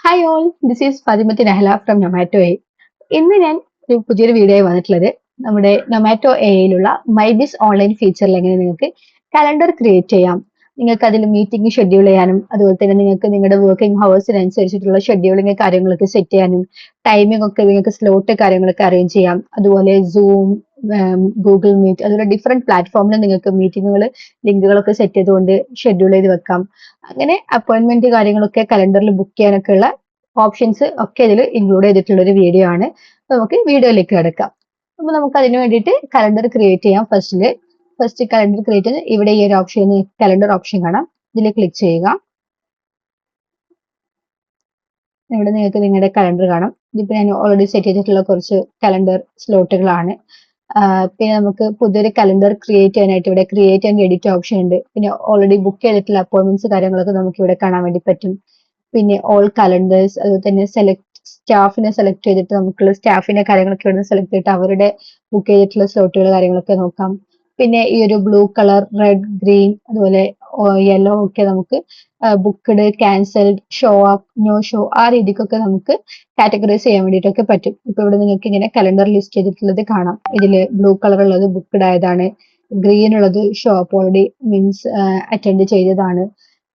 Hi all, this is Fathimathi Nahala from Nomato A. ഇന്ന് ഞാൻ ഒരു പുതിയൊരു വീഡിയോ വന്നിട്ടുള്ളത് നമ്മുടെ നൊമാറ്റോ എയിലുള്ള മൈ ബിസ് ഓൺലൈൻ ഫീച്ചറിൽ എങ്ങനെ നിങ്ങൾക്ക് കലണ്ടർ ക്രിയേറ്റ് ചെയ്യാം. നിങ്ങൾക്ക് അതിൽ മീറ്റിംഗ് ഷെഡ്യൂൾ ചെയ്യാനും അതുപോലെ തന്നെ നിങ്ങൾക്ക് നിങ്ങളുടെ വർക്കിംഗ് ഹവേഴ്സിനനുസരിച്ചിട്ടുള്ള ഷെഡ്യൂളിങ് കാര്യങ്ങളൊക്കെ സെറ്റ് ചെയ്യാനും ടൈമിംഗ് ഒക്കെ നിങ്ങൾക്ക് സ്ലോട്ട് കാര്യങ്ങളൊക്കെ അറേഞ്ച് ചെയ്യാം. അതുപോലെ സൂം, ഗൂഗിൾ മീറ്റ് അതുപോലെ ഡിഫറെന്റ് പ്ലാറ്റ്ഫോമിൽ നിങ്ങൾക്ക് മീറ്റിങ്ങുകൾ ലിങ്കുകളൊക്കെ സെറ്റ് ചെയ്തുകൊണ്ട് ഷെഡ്യൂൾ ചെയ്ത് വെക്കാം. അങ്ങനെ അപ്പോയിന്റ്മെന്റ് കാര്യങ്ങളൊക്കെ കലണ്ടറിൽ ബുക്ക് ചെയ്യാനൊക്കെ ഉള്ള ഓപ്ഷൻസ് ഒക്കെ ഇതിൽ ഇൻക്ലൂഡ് ചെയ്തിട്ടുള്ള ഒരു വീഡിയോ ആണ്. നമുക്ക് വീഡിയോയിലേക്ക് കിടക്കാം. അപ്പൊ നമുക്ക് അതിന് വേണ്ടിയിട്ട് കലണ്ടർ ക്രിയേറ്റ് ചെയ്യാം. ഫസ്റ്റ് കലണ്ടർ ക്രിയേറ്റ് ചെയ്ത് ഇവിടെ ഈ ഒരു ഓപ്ഷൻ കലണ്ടർ ഓപ്ഷൻ കാണാം. ഇതിൽ ക്ലിക്ക് ചെയ്യുക. ഇവിടെ നിങ്ങൾക്ക് നിങ്ങളുടെ കലണ്ടർ കാണാം. ഇതിപ്പോ ഞാൻ ഓൾറെഡി സെറ്റ് ചെയ്തിട്ടുള്ള കുറച്ച് കലണ്ടർ സ്ലോട്ടുകളാണ്. പിന്നെ നമുക്ക് പുതിയൊരു കലണ്ടർ ക്രിയേറ്റ് ചെയ്യാനായിട്ട് ഇവിടെ ക്രിയേറ്റ് ആൻഡ് എഡിറ്റ് ഓപ്ഷൻ ഉണ്ട്. പിന്നെ ഓൾറെഡി ബുക്ക് ചെയ്തിട്ടുള്ള അപ്പോയിന്റ്മെന്റ്സ് കാര്യങ്ങളൊക്കെ നമുക്ക് ഇവിടെ കാണാൻ വേണ്ടി പറ്റും. പിന്നെ ഓൾ കലണ്ടേഴ്സ്, അതുപോലെ തന്നെ സ്റ്റാഫിനെ സെലക്ട് ചെയ്തിട്ട് നമുക്കുള്ള സ്റ്റാഫിന്റെ കാര്യങ്ങളൊക്കെ ഇവിടെ സെലക്ട് ചെയ്തിട്ട് അവരുടെ ബുക്ക് ചെയ്തിട്ടുള്ള സ്ലോട്ടുകൾ കാര്യങ്ങളൊക്കെ നോക്കാം. പിന്നെ ഈ ഒരു ബ്ലൂ കളർ, റെഡ്, ഗ്രീൻ അതുപോലെ യെല്ലോ ഒക്കെ നമുക്ക് booked, cancelled, show up, no show ആ രീതിക്കൊക്കെ നമുക്ക് കാറ്റഗറൈസ് ചെയ്യാൻ വേണ്ടിയിട്ടൊക്കെ പറ്റും. ഇപ്പൊ ഇവിടെ നിങ്ങൾക്ക് ഇങ്ങനെ കലണ്ടർ ലിസ്റ്റ് ചെയ്തിട്ടുള്ളത് കാണാം. ഇതില് ബ്ലൂ കളർ ഉള്ളത് ബുക്ക്ഡ് ആയതാണ്, ഗ്രീൻ ഉള്ളത് show up already means attend ചെയ്തതാണ്.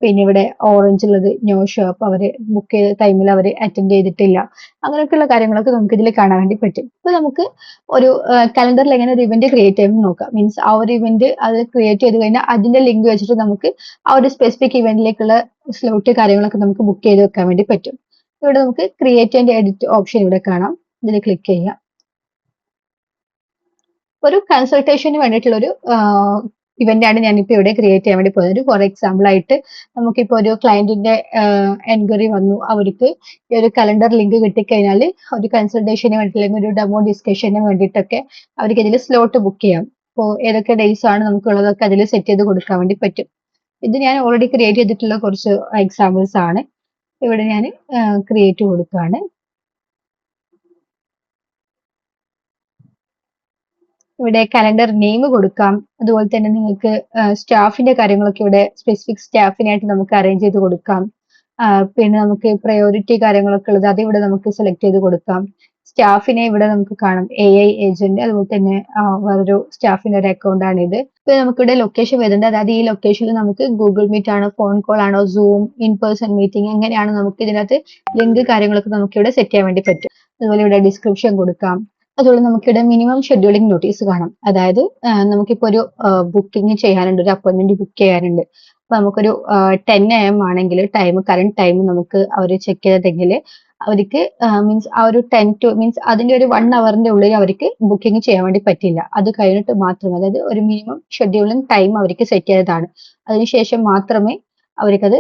പിന്നെ ഇവിടെ ഓറഞ്ച് ഉള്ളത് നോ ഷോ അപ്പ്, അവര് ബുക്ക് ചെയ്ത ടൈമിൽ അവർ അറ്റൻഡ് ചെയ്തിട്ടില്ല. അങ്ങനെയൊക്കെയുള്ള കാര്യങ്ങളൊക്കെ നമുക്ക് ഇതിൽ കാണാൻ വേണ്ടി പറ്റും. ഇപ്പൊ നമുക്ക് ഒരു കലണ്ടറിൽ എങ്ങനെ ഒരു ഇവന്റ് ക്രിയേറ്റ് ചെയ്യുമ്പോൾ നോക്കാം. മീൻസ് ആ ഒരു ഇവന്റ് അത് ക്രിയേറ്റ് ചെയ്ത് കഴിഞ്ഞാൽ അതിന്റെ ലിങ്ക് വെച്ചിട്ട് നമുക്ക് ആ ഒരു സ്പെസിഫിക് ഇവന്റിലേക്കുള്ള സ്ലോട്ട് കാര്യങ്ങളൊക്കെ നമുക്ക് ബുക്ക് ചെയ്ത് വെക്കാൻ വേണ്ടി പറ്റും. ഇവിടെ നമുക്ക് ക്രിയേറ്റ് ആൻഡ് എഡിറ്റ് ഓപ്ഷൻ ഇവിടെ കാണാം. ഇതിൽ ക്ലിക്ക് ചെയ്യാം. ഒരു കൺസൾട്ടേഷന് വേണ്ടിയിട്ടുള്ള ഒരു ഇവന്റ് ആണ് ഞാനിപ്പോ ഇവിടെ ക്രിയേറ്റ് ചെയ്യാൻ വേണ്ടി പോകുന്നത്. ഫോർ എക്സാമ്പിൾ ആയിട്ട് നമുക്കിപ്പോ ഒരു ക്ലയന്റിന്റെ എൻക്വയറി വന്നു, അവർക്ക് ഈ ഒരു കലണ്ടർ ലിങ്ക് കിട്ടിക്കഴിഞ്ഞാൽ ഒരു കൺസൾട്ടേഷന് വേണ്ടി അല്ലെങ്കിൽ ഒരു ഡെമോ ഡിസ്കഷന് വേണ്ടിയിട്ടൊക്കെ അവർക്ക് ഇതിൽ സ്ലോട്ട് ബുക്ക് ചെയ്യാം. അപ്പോൾ ഏതൊക്കെ ഡേയ്സ് ആണ് നമുക്കുള്ളതൊക്കെ അതിൽ സെറ്റ് ചെയ്ത് കൊടുക്കാൻ വേണ്ടി പറ്റും. ഇത് ഞാൻ ഓൾറെഡി ക്രിയേറ്റ് ചെയ്തിട്ടുള്ള കുറച്ച് എക്സാമ്പിൾസ് ആണ്. ഇവിടെ ഞാൻ ക്രിയേറ്റ് കൊടുക്കുകയാണ്. ഇവിടെ കലണ്ടർ നെയിം കൊടുക്കാം. അതുപോലെ തന്നെ നിങ്ങൾക്ക് സ്റ്റാഫിന്റെ കാര്യങ്ങളൊക്കെ ഇവിടെ സ്പെസിഫിക് സ്റ്റാഫിനായിട്ട് നമുക്ക് അറേഞ്ച് ചെയ്ത് കൊടുക്കാം. പിന്നെ നമുക്ക് പ്രയോറിറ്റി കാര്യങ്ങളൊക്കെ ഉള്ളത് അത് ഇവിടെ നമുക്ക് സെലക്ട് ചെയ്ത് കൊടുക്കാം. സ്റ്റാഫിനെ ഇവിടെ നമുക്ക് കാണാം, AI ഏജന്റ്, അതുപോലെ തന്നെ വേറൊരു സ്റ്റാഫിന്റെ ഒരു അക്കൗണ്ട് ആണ് ഇത്. ഇപ്പൊ നമുക്കിവിടെ ലൊക്കേഷൻ വരുന്നുണ്ട്. അതായത് ഈ ലൊക്കേഷനിൽ നമുക്ക് ഗൂഗിൾ മീറ്റ് ആണോ, ഫോൺ കോൾ ആണോ, സൂം, ഇൻ പേഴ്സൺ മീറ്റിംഗ് എങ്ങനെയാണ് നമുക്ക് ഇതിനകത്ത് ലിങ്ക് കാര്യങ്ങളൊക്കെ നമുക്ക് ഇവിടെ സെറ്റ് ചെയ്യാൻ വേണ്ടി പറ്റും. അതുപോലെ ഇവിടെ ഡിസ്ക്രിപ്ഷൻ കൊടുക്കാം. അതുപോലെ നമുക്കിവിടെ മിനിമം ഷെഡ്യൂളിംഗ് നോട്ടീസ് കാണാം. അതായത് നമുക്കിപ്പോ ഒരു ബുക്കിംഗ് ചെയ്യാനുണ്ട്, ഒരു അപ്പോയിന്റ്മെന്റ് ബുക്ക് ചെയ്യാനുണ്ട്. അപ്പൊ നമുക്കൊരു 10 AM ആണെങ്കിൽ കറന്റ് ടൈം നമുക്ക് അവർ ചെക്ക് ചെയ്തിട്ടെങ്കിൽ അവർക്ക് മീൻസ് ആ ഒരു 10 to മീൻസ് അതിന്റെ ഒരു 1 hourന്റെ ഉള്ളിൽ അവർക്ക് ബുക്കിംഗ് ചെയ്യാൻ വേണ്ടി പറ്റില്ല. അത് കഴിഞ്ഞിട്ട് മാത്രം, അതായത് ഒരു മിനിമം ഷെഡ്യൂളിംഗ് ടൈം അവർക്ക് സെറ്റ് ചെയ്തതാണ്. അതിനുശേഷം മാത്രമേ അവർക്കത്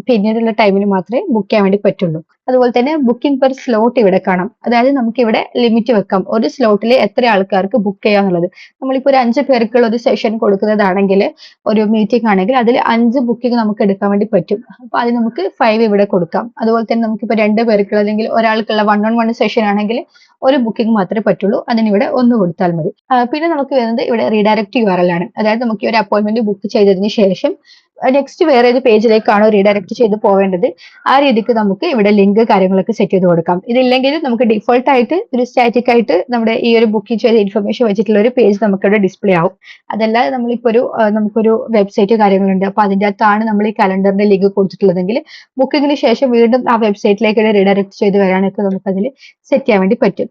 പിന്നീടുള്ള ടൈമിൽ മാത്രമേ ബുക്ക് ചെയ്യാൻ വേണ്ടി പറ്റുള്ളൂ. അതുപോലെ തന്നെ ബുക്കിംഗ് പെർ സ്ലോട്ട് ഇവിടെ കാണാം. അതായത് നമുക്ക് ഇവിടെ ലിമിറ്റ് വെക്കാം, ഒരു സ്ലോട്ടിൽ എത്ര ആൾക്കാർക്ക് ബുക്ക് ചെയ്യാന്നുള്ളത്. നമ്മളിപ്പോ ഒരു 5 പേർക്കുള്ള ഒരു സെഷൻ കൊടുക്കുന്നതാണെങ്കിൽ, ഒരു മീറ്റിംഗ് ആണെങ്കിൽ അതിൽ 5 ബുക്കിംഗ് നമുക്ക് എടുക്കാൻ വേണ്ടി പറ്റും. അപ്പൊ അത് നമുക്ക് 5 ഇവിടെ കൊടുക്കാം. അതുപോലെ തന്നെ നമുക്കിപ്പോ 2 പേർക്കുള്ള അല്ലെങ്കിൽ ഒരാൾക്കുള്ള 1-on-1 സെഷൻ ആണെങ്കിൽ ഒരു ബുക്കിംഗ് മാത്രമേ പറ്റുള്ളൂ. അതിനിവിടെ 1 കൊടുത്താൽ മതി. പിന്നെ നമുക്ക് വരുന്നത് ഇവിടെ റീഡയറക്റ്റ് URL ആണ്. അതായത് നമുക്ക് ഈ ഒരു അപ്പോയിന്റ്മെന്റ് ബുക്ക് ചെയ്തതിന് ശേഷം നെക്സ്റ്റ് വേറെ ഏത് പേജിലേക്കാണോ റീഡയറക്റ്റ് ചെയ്ത് പോവേണ്ടത് ആ രീതിക്ക് നമുക്ക് ഇവിടെ ലിങ്ക് കാര്യങ്ങളൊക്കെ സെറ്റ് ചെയ്ത് കൊടുക്കാം. ഇതില്ലെങ്കിൽ നമുക്ക് ഡിഫോൾട്ട് ആയിട്ട് ഒരു സ്റ്റാറ്റിക് ആയിട്ട് നമ്മുടെ ഈ ഒരു ബുക്കിംഗ് ചെയ്ത ഇൻഫർമേഷൻ വെച്ചിട്ടുള്ള ഒരു പേജ് നമുക്കിവിടെ ഡിസ്പ്ലേ ആവും. അതല്ലാതെ നമ്മളിപ്പോ നമുക്കൊരു വെബ്സൈറ്റ് കാര്യങ്ങളുണ്ട്, അപ്പൊ അതിന്റെ അകത്താണ് നമ്മൾ ഈ കലണ്ടറിന്റെ ലിങ്ക് കൊടുത്തിട്ടുള്ളതെങ്കിൽ ബുക്കിങ്ങിന് ശേഷം വീണ്ടും ആ വെബ്സൈറ്റിലേക്ക് റീഡയറക്റ്റ് ചെയ്ത് വരാനൊക്കെ നമുക്ക് അതിൽ സെറ്റ് ചെയ്യാൻ വേണ്ടി പറ്റും.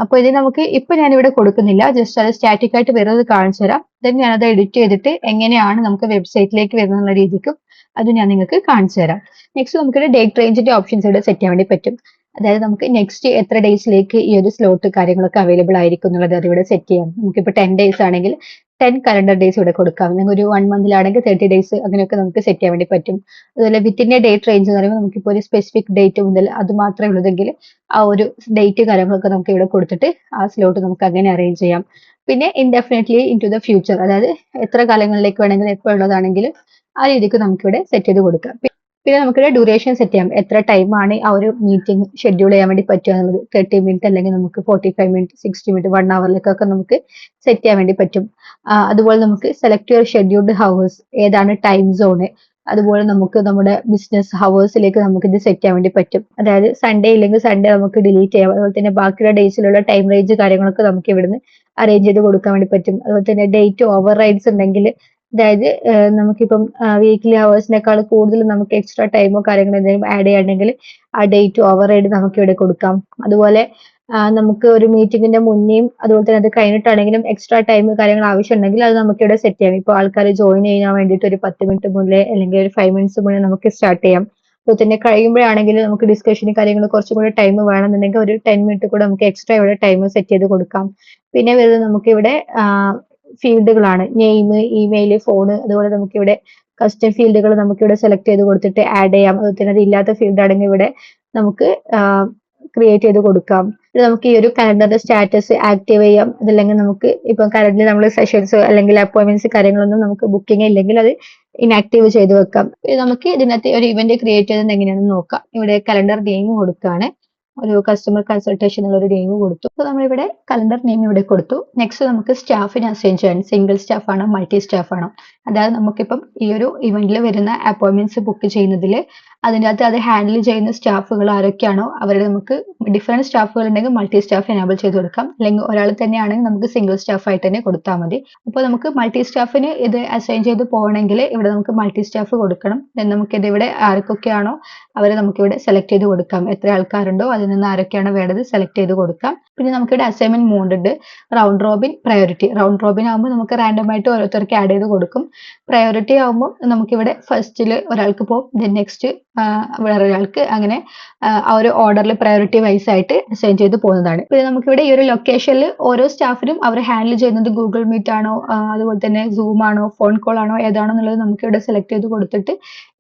അപ്പൊ ഇത് നമുക്ക് ഇപ്പൊ ഞാനിവിടെ കൊടുക്കുന്നില്ല, ജസ്റ്റ് അത് സ്റ്റാറ്റിക് ആയിട്ട് വരുന്നത് കാണിച്ചു തരാം. ദെൻ ഞാനത് എഡിറ്റ് ചെയ്തിട്ട് എങ്ങനെയാണ് നമുക്ക് വെബ്സൈറ്റിലേക്ക് വരുന്നുള്ള രീതിക്കും അത് ഞാൻ നിങ്ങൾക്ക് കാണിച്ചു തരാം. നെക്സ്റ്റ് നമുക്കിവിടെ ഡേറ്റ് റേഞ്ചിന്റെ ഓപ്ഷൻസ് ഇവിടെ സെറ്റ് ചെയ്യാൻ വേണ്ടി പറ്റും. അതായത് നമുക്ക് നെക്സ്റ്റ് എത്ര ഡേയ്സിലേക്ക് ഈ ഒരു സ്ലോട്ട് കാര്യങ്ങളൊക്കെ അവൈലബിൾ ആയിരിക്കും എന്നുള്ളത് അതിവിടെ സെറ്റ് ചെയ്യാം. നമുക്കിപ്പോൾ 10 days ആണെങ്കിൽ 10 കലണ്ടർ ഡേയ്സ് ഇവിടെ കൊടുക്കാം. നിങ്ങൾക്ക് ഒരു 1 monthലാണെങ്കിൽ 30 days അങ്ങനെയൊക്കെ നമുക്ക് സെറ്റ് ചെയ്യാൻ വേണ്ടി പറ്റും. അതുപോലെ വിത്തിൻ്റെ ഡേറ്റ് റേഞ്ച് എന്ന് പറയുമ്പോൾ നമുക്കിപ്പോൾ ഒരു സ്പെസിഫിക് ഡേറ്റ് മുതൽ അത് മാത്രമേ ഉള്ളതെങ്കിൽ ആ ഒരു ഡേറ്റ് കാര്യങ്ങളൊക്കെ നമുക്ക് ഇവിടെ കൊടുത്തിട്ട് ആ സ്ലോട്ട് നമുക്ക് അങ്ങനെ അറേഞ്ച് ചെയ്യാം. പിന്നെ indefinitely into the future, അതായത് എത്ര കാലങ്ങളിലേക്ക് വേണമെങ്കിലും എപ്പോൾ ഉള്ളതാണെങ്കിലും ആ രീതിക്ക് നമുക്കിവിടെ സെറ്റ് ചെയ്ത് കൊടുക്കാം. പിന്നെ നമുക്കിവിടെ ഡ്യൂറേഷൻ സെറ്റ് ചെയ്യാം, എത്ര ടൈമാണ് ആ ഒരു മീറ്റിംഗ് ഷെഡ്യൂൾ ചെയ്യാൻ വേണ്ടി പറ്റുക എന്നുള്ളത്. 30 minutes അല്ലെങ്കിൽ നമുക്ക് 45 minutes, 60 minutes, 1 hourലേക്കൊക്കെ നമുക്ക് സെറ്റ് ചെയ്യാൻ വേണ്ടി പറ്റും. അതുപോലെ നമുക്ക് സെലക്ട് യുവർ ഷെഡ്യൂൾഡ് ഹവേഴ്സ്, ഏതാണ് ടൈം സോണ്, അതുപോലെ നമുക്ക് നമ്മുടെ ബിസിനസ് ഹവേഴ്സിലേക്ക് നമുക്ക് ഇത് സെറ്റ് ചെയ്യാൻ വേണ്ടി പറ്റും. അതായത് സൺഡേ ഇല്ലെങ്കിൽ സൺഡേ നമുക്ക് ഡിലീറ്റ് ചെയ്യാം. അതുപോലെ തന്നെ ബാക്കിയുള്ള ഡേയ്സിലുള്ള ടൈം റേഞ്ച് കാര്യങ്ങളൊക്കെ നമുക്ക് ഇവിടുന്ന് അറേഞ്ച് ചെയ്ത് കൊടുക്കാൻ വേണ്ടി പറ്റും. അതുപോലെ തന്നെ ഡേറ്റ് ഓവർ റൈഡ്സ് ഉണ്ടെങ്കിൽ, അതായത് നമുക്കിപ്പം വീക്ക്ലി ഹവേഴ്സിനേക്കാൾ കൂടുതൽ നമുക്ക് എക്സ്ട്രാ ടൈമോ കാര്യങ്ങളോ എന്തെങ്കിലും ആഡ് ചെയ്യാണെങ്കിൽ ആ ഡേറ്റ് ഓവർ റൈഡ് നമുക്ക് ഇവിടെ കൊടുക്കാം. അതുപോലെ നമുക്ക് ഒരു മീറ്റിംഗിന്റെ മുന്നേയും അതുപോലെ തന്നെ അത് കഴിഞ്ഞിട്ടാണെങ്കിലും എക്സ്ട്രാ ടൈം കാര്യങ്ങൾ ആവശ്യമുണ്ടെങ്കിൽ അത് നമുക്ക് ഇവിടെ സെറ്റ് ചെയ്യാം. ഇപ്പോൾ ആൾക്കാർ ജോയിൻ ചെയ്യാൻ വേണ്ടിയിട്ട് ഒരു 10 മിനിറ്റ് മുന്നേ അല്ലെങ്കിൽ ഒരു 5 മിനിറ്റ്സ് മുന്നേ നമുക്ക് സ്റ്റാർട്ട് ചെയ്യാം. അതുപോലെ തന്നെ കഴിയുമ്പോഴാണെങ്കിൽ നമുക്ക് ഡിസ്കഷനും കാര്യങ്ങളും കുറച്ചും കൂടെ ടൈം വേണമെന്നുണ്ടെങ്കിൽ ഒരു 10 മിനിറ്റ് കൂടെ നമുക്ക് എക്സ്ട്രാ ഇവിടെ ടൈം സെറ്റ് ചെയ്ത് കൊടുക്കാം. പിന്നെ വരുന്നത് നമുക്ക് ഇവിടെ ഫീൽഡുകളാണ്. നെയിം, ഇമെയിൽ, ഫോണ്, അതുപോലെ നമുക്കിവിടെ കസ്റ്റം ഫീൽഡുകൾ നമുക്കിവിടെ സെലക്ട് ചെയ്ത് കൊടുത്തിട്ട് ആഡ് ചെയ്യാം. അതുപോലെ തന്നെ അത് ഇല്ലാത്ത ഫീൽഡ് ആണെങ്കിൽ ഇവിടെ നമുക്ക് ക്രിയേറ്റ് ചെയ്ത് കൊടുക്കാം. ഇത് നമുക്ക് ഈ ഒരു കലണ്ടറിന്റെ സ്റ്റാറ്റസ് ആക്റ്റീവ് ചെയ്യാം. അതല്ലെങ്കിൽ നമുക്ക് ഇപ്പം കറന്റ് നമ്മൾ സെഷൻസ് അല്ലെങ്കിൽ അപ്പോയിന്റ്മെന്റ്സ് കാര്യങ്ങളൊന്നും നമുക്ക് ബുക്കിംഗ് ഇല്ലെങ്കിൽ അത് ഇനാക്റ്റീവ് ചെയ്ത് വെക്കാം. ഇത് നമുക്ക് ഇതിനകത്ത് ഒരു ഇവന്റ് ക്രിയേറ്റ് ചെയ്യുന്നത് എങ്ങനെയാണെന്ന് നോക്കാം. ഇവിടെ കലണ്ടർ നെയിം കൊടുക്കുകയാണ്. ഒരു കസ്റ്റമർ കൺസൾട്ടേഷൻ എന്നുള്ള ഒരു നെയിം കൊടുത്തു. അപ്പോൾ നമ്മളിവിടെ കലണ്ടർ നെയിം ഇവിടെ കൊടുത്തു. നെക്സ്റ്റ് നമുക്ക് സ്റ്റാഫിനെ അസൈൻ ചെയ്യാൻ, സിംഗിൾ സ്റ്റാഫ് ആണോ മൾട്ടി സ്റ്റാഫ് ആണോ. അതായത് നമുക്കിപ്പം ഈ ഒരു ഇവന്റിൽ വരുന്ന അപ്പോയിന്റ്മെന്റ്സ് ബുക്ക് ചെയ്യുന്നതിൽ അതിനകത്ത് അത് ഹാൻഡിൽ ചെയ്യുന്ന സ്റ്റാഫുകൾ ആരൊക്കെയാണോ അവരെ നമുക്ക് ഡിഫറെന്റ് സ്റ്റാഫുകൾ ഉണ്ടെങ്കിൽ മൾട്ടി സ്റ്റാഫ് എനാബിൾ ചെയ്ത് കൊടുക്കാം. അല്ലെങ്കിൽ ഒരാൾ തന്നെയാണെങ്കിൽ നമുക്ക് സിംഗിൾ സ്റ്റാഫ് ആയിട്ട് തന്നെ കൊടുത്താൽ മതി. അപ്പോൾ നമുക്ക് മൾട്ടി സ്റ്റാഫിന് ഇത് അസൈൻ ചെയ്ത് പോകണമെങ്കിൽ ഇവിടെ നമുക്ക് മൾട്ടി സ്റ്റാഫ് കൊടുക്കണം. നമുക്കിത് ഇവിടെ ആർക്കൊക്കെയാണോ അവരെ നമുക്കിവിടെ സെലക്ട് ചെയ്ത് കൊടുക്കാം. എത്ര ആൾക്കാരുണ്ടോ അതിൽ നിന്ന് ആരൊക്കെയാണ് വേണ്ടത് സെലക്ട് ചെയ്ത് കൊടുക്കാം. പിന്നെ നമുക്കിവിടെ അസൈൻമെന്റ് മോഡ് ഉണ്ട്. Round Robin, priority. Round Robin ആകുമ്പോൾ നമുക്ക് റാൻഡം ആയിട്ട് ഓരോരുത്തർക്ക് ആഡ് ചെയ്ത് കൊടുക്കും. പ്രയോറിറ്റി ആകുമ്പോൾ നമുക്കിവിടെ ഫസ്റ്റിൽ ഒരാൾക്ക് പോകും, ദെൻ നെക്സ്റ്റ് വേറൊരാൾക്ക്, അങ്ങനെ ആ ഒരു ഓർഡറിൽ പ്രയോറിറ്റി വൈസ് ആയിട്ട് അസൈൻ ചെയ്ത് പോകുന്നതാണ്. പിന്നെ നമുക്കിവിടെ ഈ ഒരു ലൊക്കേഷനിൽ ഓരോ സ്റ്റാഫിനും അവർ ഹാൻഡിൽ ചെയ്യുന്നത് ഗൂഗിൾ മീറ്റ് ആണോ, അതുപോലെ തന്നെ സൂം ആണോ, ഫോൺ കോൾ ആണോ, ഏതാണോ എന്നുള്ളത് നമുക്ക് ഇവിടെ സെലക്ട് ചെയ്ത് കൊടുത്തിട്ട്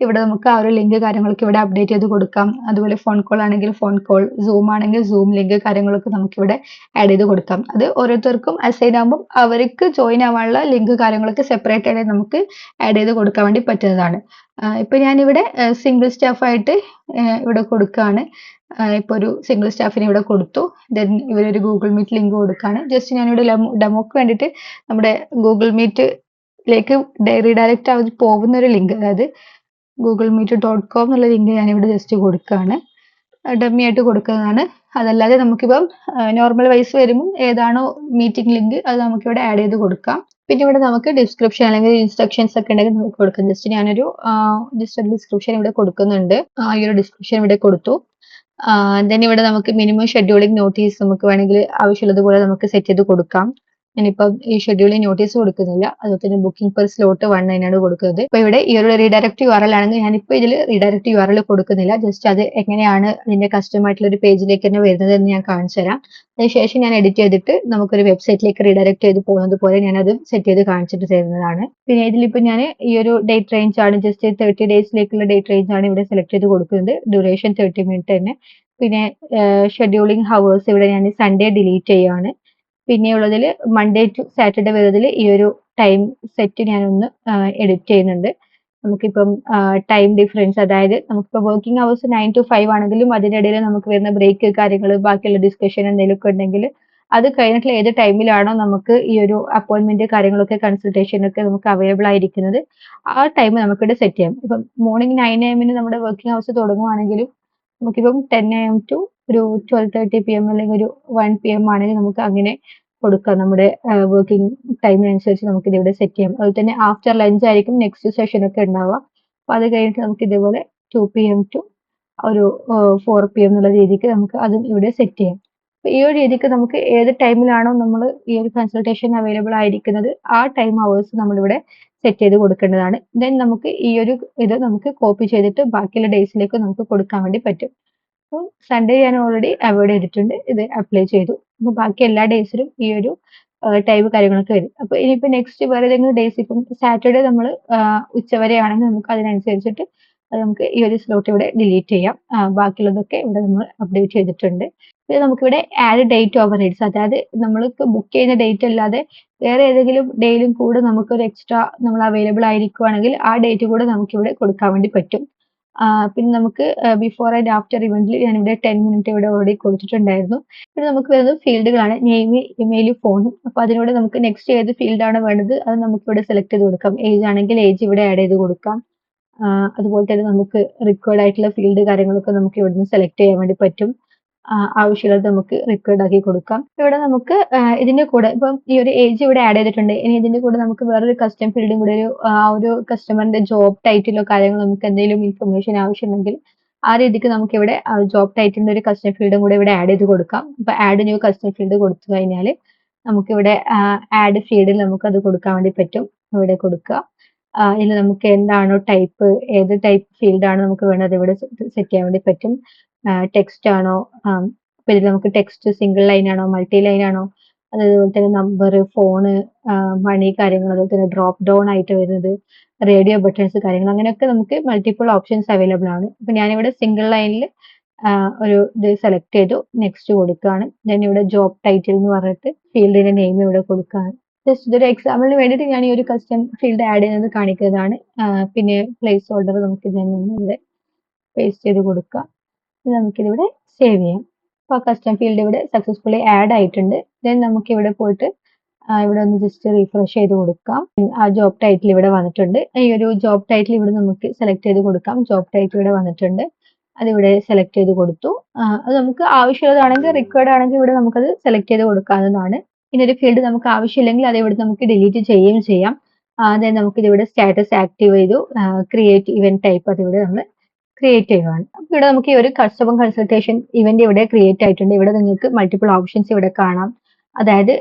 ഇവിടെ നമുക്ക് ആ ഒരു ലിങ്ക് കാര്യങ്ങളൊക്കെ ഇവിടെ അപ്ഡേറ്റ് ചെയ്ത് കൊടുക്കാം. അതുപോലെ ഫോൺ കോൾ ആണെങ്കിൽ ഫോൺ കോൾ, സൂം ആണെങ്കിൽ സൂം ലിങ്ക് കാര്യങ്ങളൊക്കെ നമുക്കിവിടെ ആഡ് ചെയ്ത് കൊടുക്കാം. അത് ഓരോരുത്തർക്കും അസൈൻ ആകുമ്പോൾ അവർക്ക് ജോയിൻ ആവാനുള്ള ലിങ്ക് കാര്യങ്ങളൊക്കെ സെപ്പറേറ്റ് ആയിട്ട് നമുക്ക് ആഡ് ചെയ്ത് കൊടുക്കാൻ വേണ്ടി പറ്റുന്നതാണ്. ഇപ്പൊ ഞാനിവിടെ സിംഗിൾ സ്റ്റാഫ് ആയിട്ട് ഇവിടെ കൊടുക്കുകയാണ്. ഇപ്പൊ ഒരു സിംഗിൾ സ്റ്റാഫിന് ഇവിടെ കൊടുത്തു. ദെൻ ഇവരൊരു ഗൂഗിൾ മീറ്റ് ലിങ്ക് കൊടുക്കുകയാണ്. ജസ്റ്റ് ഞാനിവിടെ ഡെമോക്ക് വേണ്ടിയിട്ട് നമ്മുടെ ഗൂഗിൾ മീറ്റിലേക്ക് റീഡയറക്റ്റ് ആയി പോകുന്ന ഒരു ലിങ്ക്, അതായത് google-meet.com എന്നുള്ള ലിങ്ക് ഞാനിവിടെ ജസ്റ്റ് കൊടുക്കുകയാണ്. ഡമ്മി ആയിട്ട് കൊടുക്കുന്നതാണ്. അതല്ലാതെ നമുക്കിപ്പം നോർമൽ വൈസ് വരുമ്പോൾ ഏതാണോ മീറ്റിംഗ് ലിങ്ക് അത് നമുക്കിവിടെ ആഡ് ചെയ്ത് കൊടുക്കാം. പിന്നെ ഇവിടെ നമുക്ക് ഡിസ്ക്രിപ്ഷൻ അല്ലെങ്കിൽ ഇൻസ്ട്രക്ഷൻസ് ഒക്കെ ഉണ്ടെങ്കിൽ നമുക്ക് കൊടുക്കാം. ജസ്റ്റ് ഞാനൊരു ഡിസ്ക്രിപ്ഷൻ ഇവിടെ കൊടുക്കുന്നുണ്ട്. ഈ ഒരു ഡിസ്ക്രിപ്ഷൻ ഇവിടെ കൊടുത്തു. ദെൻ ഇവിടെ നമുക്ക് മിനിമം ഷെഡ്യൂളിംഗ് നോട്ടീസ് നമുക്ക് വേണമെങ്കിൽ ആവശ്യമുള്ളതുപോലെ നമുക്ക് സെറ്റ് ചെയ്ത് കൊടുക്കാം. ഞാനിപ്പം ഈ ഷെഡ്യൂളിംഗ് നോട്ടീസ് കൊടുക്കുന്നില്ല. അതുപോലെ തന്നെ ബുക്കിംഗ് പെർ സ്ലോട്ട് 1 അതിനാണ് കൊടുക്കുന്നത്. ഇപ്പൊ ഇവിടെ ഈ ഒരു റീഡയറക്റ്റ് URL ആണെങ്കിൽ ഞാനിപ്പോ ഇതിൽ റീഡയറക്റ്റ് URL കൊടുക്കുന്നില്ല. ജസ്റ്റ് അത് എങ്ങനെയാണ് അതിന്റെ കസ്റ്റം ആയിട്ടുള്ള ഒരു പേജിലേക്ക് തന്നെ വരുന്നത് എന്ന് ഞാൻ കാണിച്ചു തരാം. അതിനുശേഷം ഞാൻ എഡിറ്റ് ചെയ്തിട്ട് നമുക്കൊരു വെബ്സൈറ്റിലേക്ക് റീഡയറക്റ്റ് ചെയ്ത് പോകുന്നത് പോലെ ഞാനത് സെറ്റ് ചെയ്ത് കാണിച്ചിട്ട് തരുന്നതാണ്. പിന്നെ ഇതിലിപ്പോ ഞാൻ ഈ ഒരു ഡേറ്റ് റേഞ്ച് ആണ്, ജസ്റ്റ് 30 ഡേയ്സിലേക്കുള്ള ഡേറ്റ് റേഞ്ച് ആണ് ഇവിടെ സെലക്ട് ചെയ്ത് കൊടുക്കുന്നത്. ഡ്യൂറേഷൻ 30 മിനിറ്റ് തന്നെ. പിന്നെ ഷെഡ്യൂളിംഗ് ഹവേഴ്സ് ഇവിടെ ഞാൻ സൺഡേ ഡിലീറ്റ് ചെയ്യുകയാണ്. പിന്നെയുള്ളതിൽ മൺഡേ ടു സാറ്റർഡേ വരുന്നതിൽ ഈ ഒരു ടൈം സെറ്റ് ഞാനൊന്ന് എഡിറ്റ് ചെയ്യുന്നുണ്ട്. നമുക്കിപ്പം ടൈം ഡിഫറൻസ്, അതായത് നമുക്കിപ്പോൾ വർക്കിംഗ് അവേഴ്സ് 9 to 5 ആണെങ്കിലും അതിനിടയിൽ നമുക്ക് വരുന്ന ബ്രേക്ക് കാര്യങ്ങൾ ബാക്കിയുള്ള ഡിസ്കഷൻ എന്തെങ്കിലുമൊക്കെ ഉണ്ടെങ്കിൽ അത് കഴിഞ്ഞിട്ടുള്ള ഏത് ടൈമിലാണോ നമുക്ക് ഈ ഒരു അപ്പോയിന്റ്മെന്റ് കാര്യങ്ങളൊക്കെ കൺസൾട്ടേഷൻ ഒക്കെ നമുക്ക് അവൈലബിൾ ആയിരിക്കുന്നത് ആ ടൈം നമുക്കിവിടെ സെറ്റ് ചെയ്യാം. ഇപ്പം മോർണിംഗ് 9 AM നമ്മുടെ വർക്കിംഗ് അവേഴ്സ് തുടങ്ങുവാണെങ്കിലും നമുക്കിപ്പം 10 AM to ഒരു 12:30 PM അല്ലെങ്കിൽ ഒരു 1 PM ആണെങ്കിൽ നമുക്ക് അങ്ങനെ കൊടുക്കാം. നമ്മുടെ വർക്കിംഗ് ടൈമിനനുസരിച്ച് നമുക്ക് ഇതിവിടെ സെറ്റ് ചെയ്യാം. അതുപോലെ തന്നെ ആഫ്റ്റർ ലഞ്ച് ആയിരിക്കും നെക്സ്റ്റ് സെഷൻ ഒക്കെ ഉണ്ടാവുക. അപ്പൊ അത് കഴിഞ്ഞിട്ട് നമുക്ക് ഇതേപോലെ 2 PM to ഒരു 4 PM എന്നുള്ള രീതിക്ക് നമുക്ക് അതും ഇവിടെ സെറ്റ് ചെയ്യാം. അപ്പൊ ഈ ഒരു രീതിക്ക് നമുക്ക് ഏത് ടൈമിലാണോ നമ്മൾ ഈ ഒരു കൺസൾട്ടേഷൻ അവൈലബിൾ ആയിരിക്കുന്നത് ആ ടൈം അവേഴ്സ് നമ്മളിവിടെ സെറ്റ് ചെയ്ത് കൊടുക്കേണ്ടതാണ്. ദെൻ നമുക്ക് ഈ ഒരു ഇത് നമുക്ക് കോപ്പി ചെയ്തിട്ട് ബാക്കിയുള്ള ഡേയ്സിലേക്ക് നമുക്ക് കൊടുക്കാൻ വേണ്ടി പറ്റും. അപ്പോൾ സൺഡേ ഞാൻ ഓൾറെഡി അവോയ്ഡ് ചെയ്തിട്ടുണ്ട്. ഇത് അപ്ലൈ ചെയ്തു. അപ്പോൾ ബാക്കി എല്ലാ ഡേയ്സിലും ഈ ഒരു ടൈം കാര്യങ്ങളൊക്കെ വരും. അപ്പോൾ ഇനിയിപ്പോൾ നെക്സ്റ്റ് വേറെ ഏതെങ്കിലും ഡേയ്സ് ഇപ്പം സാറ്റർഡേ നമ്മൾ ഉച്ചവരെ ആണെങ്കിൽ നമുക്ക് അതിനനുസരിച്ചിട്ട് അത് നമുക്ക് ഈ ഒരു സ്ലോട്ട് ഇവിടെ ഡിലീറ്റ് ചെയ്യാം. ബാക്കിയുള്ളതൊക്കെ ഇവിടെ നമ്മൾ അപ്ഡേറ്റ് ചെയ്തിട്ടുണ്ട്. പിന്നെ നമുക്കിവിടെ ആഡ് ഡേറ്റ് ഓവർ റൈഡ്സ്, അതായത് നമ്മൾക്ക് ബുക്ക് ചെയ്യുന്ന ഡേറ്റ് അല്ലാതെ വേറെ ഏതെങ്കിലും ഡേയിലും കൂടെ നമുക്കൊരു എക്സ്ട്രാ നമ്മൾ അവൈലബിൾ ആയിരിക്കുവാണെങ്കിൽ ആ ഡേറ്റ് കൂടെ നമുക്കിവിടെ കൊടുക്കാൻ വേണ്ടി പറ്റും. പിന്നെ നമുക്ക് ബിഫോർ ആൻഡ് ആഫ്റ്റർ ഇവന്റിൽ ഞാനിവിടെ 10 മിനിറ്റ് ഇവിടെ ഓൾറെഡി കൊടുത്തിട്ടുണ്ടായിരുന്നു. പിന്നെ നമുക്ക് വരുന്നത് ഫീൽഡുകളാണ്. Name, email, phone. അപ്പൊ അതിനൂടെ നമുക്ക് നെക്സ്റ്റ് ഏത് ഫീൽഡാണ് വേണ്ടത് അത് നമുക്കിവിടെ സെലക്ട് ചെയ്ത് കൊടുക്കാം. ഏജ് ആണെങ്കിൽ ഏജ് ഇവിടെ ആഡ് ചെയ്ത് കൊടുക്കാം. അതുപോലെ തന്നെ നമുക്ക് റിക്വയർഡ് ആയിട്ടുള്ള ഫീൽഡ് കാര്യങ്ങളൊക്കെ നമുക്ക് ഇവിടുന്ന് സെലക്ട് ചെയ്യാൻ വേണ്ടി പറ്റും. ആവശ്യമുള്ളത് നമുക്ക് റിക്വയർഡ് ആക്കി കൊടുക്കാം. ഇവിടെ നമുക്ക് ഇതിന്റെ കൂടെ ഇപ്പം ഈ ഒരു ഏജ് ഇവിടെ ആഡ് ചെയ്തിട്ടുണ്ട്. ഇനി ഇതിന്റെ കൂടെ നമുക്ക് വേറൊരു കസ്റ്റം ഫീൽഡും കൂടെ ഒരു കസ്റ്റമറിന്റെ ജോബ് ടൈറ്റിലോ കാര്യങ്ങളോ നമുക്ക് എന്തെങ്കിലും ഇൻഫർമേഷൻ ആവശ്യമുണ്ടെങ്കിൽ ആ രീതിക്ക് നമുക്കിവിടെ ജോബ് ടൈറ്റിലിന്റെ ഒരു കസ്റ്റം ഫീൽഡും കൂടെ ഇവിടെ ആഡ് ചെയ്ത് കൊടുക്കാം. ഇപ്പൊ ആഡ് ന്യൂ കസ്റ്റം ഫീൽഡ് കൊടുത്തു കഴിഞ്ഞാൽ നമുക്കിവിടെ ആഡ് ഫീൽഡിൽ നമുക്കത് കൊടുക്കാൻ വേണ്ടി പറ്റും. ഇവിടെ കൊടുക്കുക. ഇതിൽ നമുക്ക് എന്താണോ ടൈപ്പ്, ഏത് ടൈപ്പ് ഫീൽഡാണ് നമുക്ക് വേണ്ടത് ഇവിടെ സെറ്റ് ചെയ്യാൻ വേണ്ടി പറ്റും. ടെക്സ്റ്റ് ആണോ, അപ്പൊ ഇതിൽ നമുക്ക് ടെക്സ്റ്റ് സിംഗിൾ ലൈൻ ആണോ, മൾട്ടി ലൈൻ ആണോ, അതുപോലെ തന്നെ നമ്പർ, ഫോണ്, മണി കാര്യങ്ങൾ, അതുപോലെ തന്നെ ഡ്രോപ്പ് ഡൗൺ ആയിട്ട് വരുന്നത്, റേഡിയോ ബട്ടൺസ് കാര്യങ്ങൾ, അങ്ങനെയൊക്കെ നമുക്ക് മൾട്ടിപ്പിൾ ഓപ്ഷൻസ് അവൈലബിൾ ആണ്. അപ്പൊ ഞാനിവിടെ സിംഗിൾ ലൈനിൽ ഒരു ഇത് സെലക്ട് ചെയ്തു, നെക്സ്റ്റ് കൊടുക്കുകയാണ്. ദെൻ ഇവിടെ ജോബ് ടൈറ്റിൽ എന്ന് പറഞ്ഞിട്ട് ഫീൽഡിന്റെ നെയിം ഇവിടെ കൊടുക്കുകയാണ്. ജസ്റ്റ് ഇതൊരു എക്സാമ്പിളിന് വേണ്ടിയിട്ട് ഞാൻ ഈ ഒരു കസ്റ്റം ഫീൽഡ് ആഡ് ചെയ്യുന്നത് കാണിക്കുന്നതാണ്. പിന്നെ പ്ലേസ് ഹോൾഡർ നമുക്ക് ഇവിടെ പേസ്റ്റ് ചെയ്ത് കൊടുക്കുക. നമുക്കിതിവിടെ സേവ് ചെയ്യാം. അപ്പോൾ കസ്റ്റം ഫീൽഡ് ഇവിടെ സക്സസ്ഫുള്ളി ആഡ് ആയിട്ടുണ്ട്. ദെൻ നമുക്ക് ഇവിടെ പോയിട്ട് ഇവിടെ ഒന്ന് ജസ്റ്റ് റിഫ്രഷ് ചെയ്ത് കൊടുക്കാം. ആ ജോബ് ടൈറ്റിൽ ഇവിടെ വന്നിട്ടുണ്ട്. ഈ ഒരു ജോബ് ടൈറ്റിൽ ഇവിടെ നമുക്ക് സെലക്ട് ചെയ്ത് കൊടുക്കാം. ജോബ് ടൈറ്റിൽ ഇവിടെ വന്നിട്ടുണ്ട്. അതിവിടെ സെലക്ട് ചെയ്ത് കൊടുത്തു. അത് നമുക്ക് ആവശ്യമുള്ളതാണെങ്കിൽ, റിക്വയർഡ് ആണെങ്കിൽ ഇവിടെ നമുക്കത് സെലക്ട് ചെയ്ത് കൊടുക്കാവുന്നതാണ്. ഇനി ഒരു ഫീൽഡ് നമുക്ക് ആവശ്യമില്ലെങ്കിൽ അത് ഇവിടെ നമുക്ക് ഡിലീറ്റ് ചെയ്യുകയും ചെയ്യാം. ദെൻ നമുക്കിതിവിടെ സ്റ്റാറ്റസ് ആക്റ്റീവ് ചെയ്തു, ക്രിയേറ്റ് ഇവന്റ് ടൈപ്പ് അതിവിടെ നമ്മൾ ക്രിയേറ്റ് ചെയ്യുകയാണ്. അപ്പോൾ ഇവിടെ നമുക്ക് ഈ ഒരു കസ്റ്റമർ കൺസൾട്ടേഷൻ ഇവന്റ് ഇവിടെ ക്രിയേറ്റ് ആയിട്ടുണ്ട്. ഇവിടെ നിങ്ങൾക്ക് മൾട്ടിപ്പിൾ ഓപ്ഷൻസ് ഇവിടെ കാണാം. അതായത്